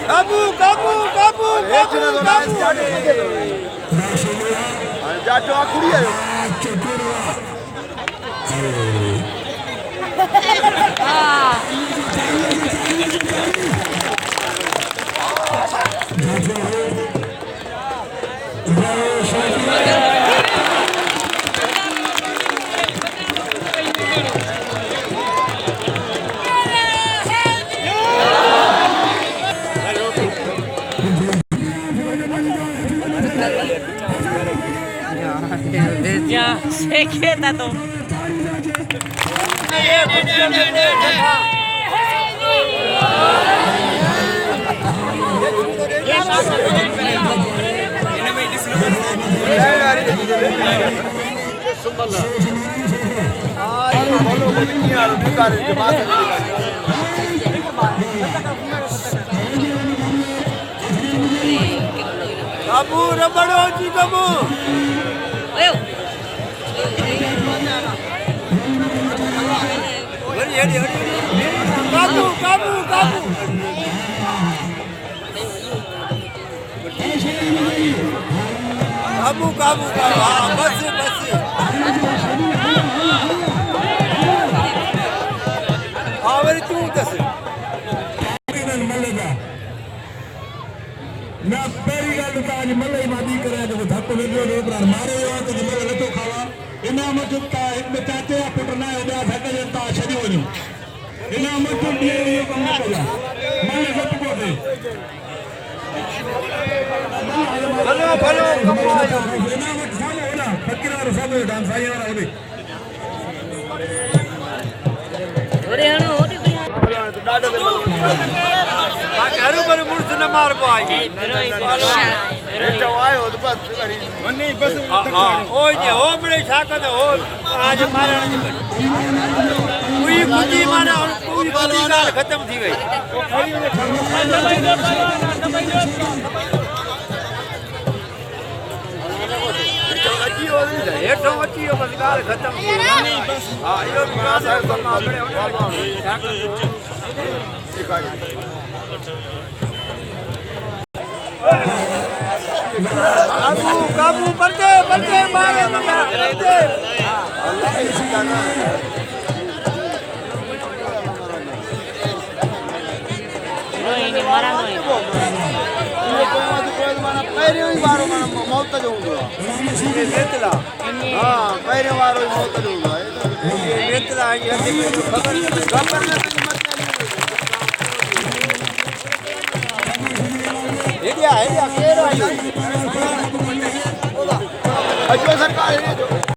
काबू काबू काबू जाटो आखुड़ी आयो Se queda todo. Kamu rambado ji kamu. Ayo. Kamu kamu kamu. Kamu kamu kamu. Basi basi. Awal tu dasar. मैं पहली गल तो आज मल्ले मादी करे जो धक्को वेलो लो पर मारे हो तो मल्ले लतो खावा इना मत का एक चाचे पुट ना हो गया धक्के जनता छदी हो नी इना मत दिए ये काम करा मल्ले सत को दे भलो भलो कम आयो इना मत सामो हो ना फकीर और सब डांस आई वाला होदी ओरे हणो ओरे तो डाडो दे हरू पर मुर्स न मार पाई बेटा आयो तो बस करी नहीं बस ओ जे हो बड़े शाकत हो आज मारण जी पूरी खुदी माना पूरी खुदी गाल खत्म थी गई हेठो अची वियो बस गाल खत्म थी नहीं बस हां इहो विकास है तो आपणे काबू काबू बंदे बंदे मारे बंदे अल्लाह इसी का ना ini marah no ये कोई माना पहले ही बारो माना मौत जो हुआ ये नेतला हां पहले बारो मौत जो हुआ ये नेतला ये खबर खबर में है केरो आई अजो सरकार है